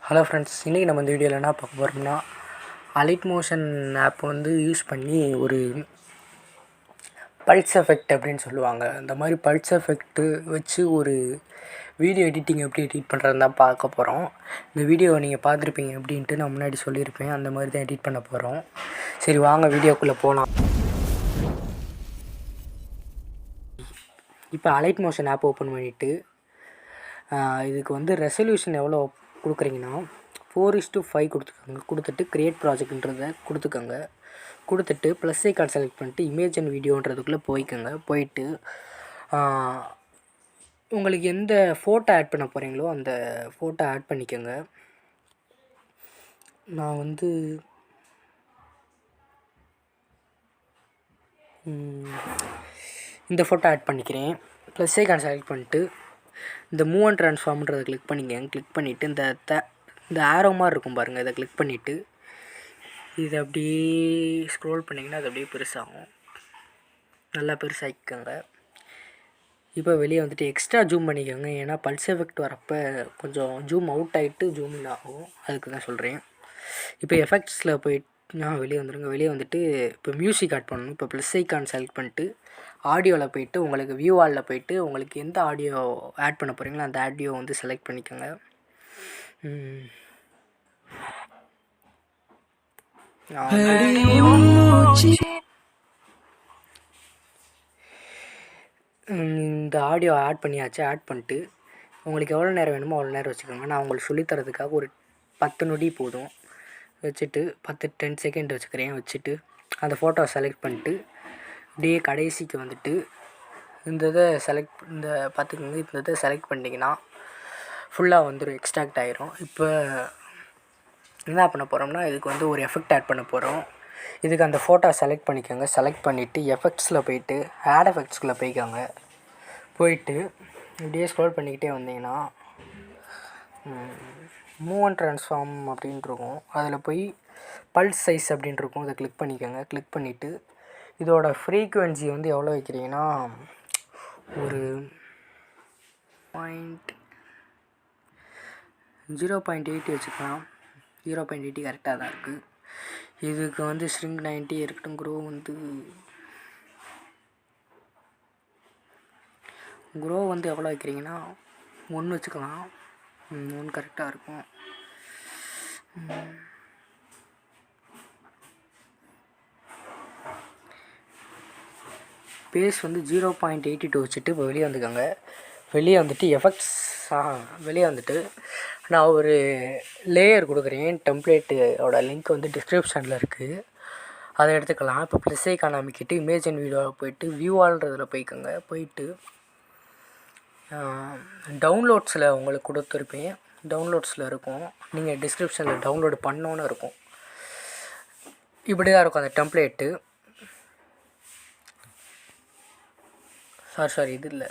Hello friends, இன்றைக்கி நம்ம இந்த வீடியோவில் என்ன பார்க்க போகிறோம்னா, அலைட்மோஷன் ஆப் வந்து யூஸ் பண்ணி ஒரு பல்ஸ் எஃபெக்ட் அப்படின்னு சொல்லுவாங்க. அந்த மாதிரி பல்ஸ் எஃபெக்ட்டு வச்சு ஒரு வீடியோ எடிட்டிங் எப்படி எடிட் பண்ணுறதுன்னு தான் பார்க்க போகிறோம். இந்த வீடியோவை நீங்கள் பார்த்துருப்பீங்க அப்படின்ட்டு நான் முன்னாடி சொல்லியிருப்பேன். அந்த மாதிரி தான் எடிட் பண்ண போகிறோம். சரி, வாங்க வீடியோக்குள்ளே போகலாம். இப்போ அலைட்மோஷன் ஆப் ஓப்பன் பண்ணிவிட்டு இதுக்கு வந்து ரெசல்யூஷன் எவ்வளோ கொடுக்குறீங்கன்னா 4:5 கொடுத்துட்டு க்ரியேட் ப்ராஜெக்ட்ன்றதை கொடுத்துட்டு ப்ளஸ் ஐக்கான் செலக்ட் பண்ணிட்டு இமேஜ் அண்ட் வீடியோன்றதுக்குள்ளே போயிட்டு உங்களுக்கு எந்த ஃபோட்டோ ஆட் பண்ண போகிறீங்களோ அந்த ஃபோட்டோ ஆட் பண்ணிக்கோங்க. நான் வந்து இந்த ஃபோட்டோ ஆட் பண்ணிக்கிறேன். ப்ளஸ் ஐக்கான் செலக்ட் பண்ணிட்டு இந்த மூவ் அண்ட் ட்ரான்ஸ்ஃபார்ம்ன்றதை கிளிக் பண்ணிவிட்டு இந்த ஆரோ மாதிரி இருக்கும் பாருங்கள், இதை கிளிக் பண்ணிவிட்டு இதை அப்படியே ஸ்க்ரோல் பண்ணிங்கன்னா அது அப்படியே பெருசாகும். நல்லா பெருசாகிக்கோங்க. இப்போ வெளியே வந்துட்டு எக்ஸ்ட்ரா ஜூம் பண்ணிக்கோங்க. ஏன்னா பல்ஸ் எஃபெக்ட் வரப்போ கொஞ்சம் ஜூம் அவுட் ஆகிட்டு ஜூம் இன் ஆகும், அதுக்கு தான் சொல்கிறேன். இப்போ எஃபெக்ட்ஸில் போயிட்டு வெளியே வந்துடுங்க. வெளியே வந்துட்டு இப்போ மியூசிக் ஆட் பண்ணணும். இப்போ ப்ளஸ் ஐக்கான் செலக்ட் பண்ணிட்டு ஆடியோவில் போய்ட்டு உங்களுக்கு வியூ ஆலில் போய்ட்டு உங்களுக்கு எந்த ஆடியோ ஆட் பண்ண போகிறீங்களோ அந்த ஆடியோ வந்து செலக்ட் பண்ணிக்கோங்க. இந்த ஆடியோ ஆட் பண்ணியாச்சு. ஆட் பண்ணிட்டு உங்களுக்கு எவ்வளோ நேரம் வேணுமோ அவ்வளோ நேரம் வச்சுக்கோங்க. நான் உங்களுக்கு சொல்லித்தரதுக்காக ஒரு 10 நொடி போதும் வச்சுட்டு 10 செகண்ட் வச்சுட்டு அந்த ஃபோட்டோவை செலக்ட் பண்ணிட்டு அப்படியே கடைசிக்கு வந்துட்டு இந்த இதை பார்த்துக்கோங்க. இந்த இதை செலக்ட் பண்ணிங்கன்னா ஃபுல்லாக வந்துடும், எக்ஸ்ட்ராக்ட் ஆகிரும். இப்போ என்ன பண்ண போகிறோம்னா, இதுக்கு வந்து ஒரு எஃபெக்ட் ஆட் பண்ண போகிறோம். இதுக்கு அந்த ஃபோட்டோ செலக்ட் பண்ணிக்கோங்க. செலக்ட் பண்ணிவிட்டு எஃபெக்ட்ஸில் போயிட்டு ஆட் எஃபெக்ட்ஸ்குள்ளே போயிட்டு இப்படியே ஸ்க்ரோல் பண்ணிக்கிட்டே வந்தீங்கன்னா மூவ் அண்ட் ட்ரான்ஸ்ஃபார்ம் அப்படின்ட்டு இருக்கும். அதில் போய் பல்ஸ் சைஸ் அப்படின்ட்டு இருக்கும், அதை கிளிக் பண்ணிக்கோங்க. கிளிக் பண்ணிவிட்டு இதோட ஃப்ரீக்குவென்சி வந்து எவ்வளோ வைக்கிறீங்கன்னா ஒரு 0.80 வச்சுக்கலாம். 0.80 கரெக்டாக தான் இருக்குது. இதுக்கு வந்து ஸ்ட்ரிங் 90 இருக்கட்டும். க்ரோ வந்து எவ்வளோ வைக்கிறீங்கன்னா 1 வச்சுக்கலாம். 1 கரெக்டாக இருக்கும். பேஸ் வந்து 0.82 வச்சுட்டு இப்போ வெளியே வந்துக்கோங்க. வெளியே வந்துட்டு எஃபெக்ட்ஸ் வெளியே வந்துட்டு நான் ஒரு லேயர் கொடுக்குறேன். டெம்ப்ளேட்டோட லிங்க் வந்து டிஸ்கிரிப்ஷனில் இருக்குது, அதை எடுத்துக்கலாம். இப்போ ப்ளஸ் ஐக்கான் அமைக்கிட்டு இமேஜ் அண்ட் வீடியோவில் போயிட்டு வியூ ஆல்ன்றதில் போயிட்டு டவுன்லோட்ஸில் உங்களுக்கு கொடுத்துருப்பேன். டவுன்லோட்ஸில் இருக்கும், நீங்கள் டிஸ்கிரிப்ஷனில் டவுன்லோடு பண்ணோன்னு இருக்கும். இப்படி தான் இருக்கும் அந்த டெம்ப்ளேட்டு. சாரி இது இல்லை.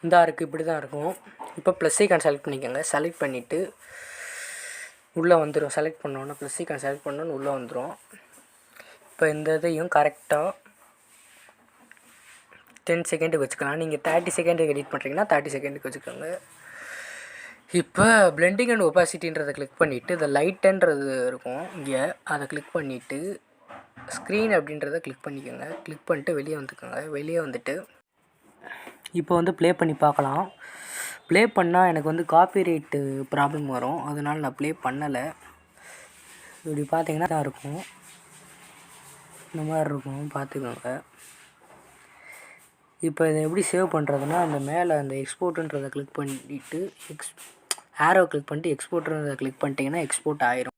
இந்த இருக்குது, இப்படி தான் இருக்கும். இப்போ ப்ளஸ் ஐக்கான் செலக்ட் பண்ணிக்கோங்க. செலக்ட் பண்ணிவிட்டு உள்ளே வந்துடும். செலக்ட் பண்ணோன்னா ப்ளஸ் ஐக்கான் செலக்ட் பண்ணோன்னு உள்ளே வந்துடும். இப்போ இந்த இதையும் கரெக்டாக 10 செகண்டுக்கு வச்சுக்கலாம். நீங்கள் 30 செகண்டுக்கு எடிட் பண்ணுறீங்கன்னா 30 செகண்டுக்கு வச்சுக்கோங்க. இப்போ பிளெண்டிங் அண்ட் ஒபாசிட்டின்றதை கிளிக் பண்ணிவிட்டு இந்த லைட்டுன்றது இருக்கும் இங்கே, அதை கிளிக் பண்ணிவிட்டு ஸ்க்ரீன் அப்படின்றத கிளிக் பண்ணிக்கோங்க. கிளிக் பண்ணிட்டு வெளியே வந்துக்கோங்க. வெளியே வந்துட்டு இப்போ வந்து ப்ளே பண்ணி பார்க்கலாம். ப்ளே பண்ணால் எனக்கு வந்து காப்பிரைட்டு ப்ராப்ளம் வரும், அதனால் நான் ப்ளே பண்ணலை. இப்படி பார்த்தீங்கன்னா தான் இருக்கும், இந்த மாதிரி இருக்கும், பார்த்துக்கோங்க. இப்போ இதை எப்படி சேவ் பண்ணுறதுன்னா, அந்த மேலே அந்த எக்ஸ்போர்ட்டுன்றதை கிளிக் பண்ணிவிட்டு ஆரோ கிளிக் பண்ணிட்டு எக்ஸ்போர்ட்ன்றதை கிளிக் பண்ணிட்டீங்கன்னா எக்ஸ்போர்ட் ஆயிரும்.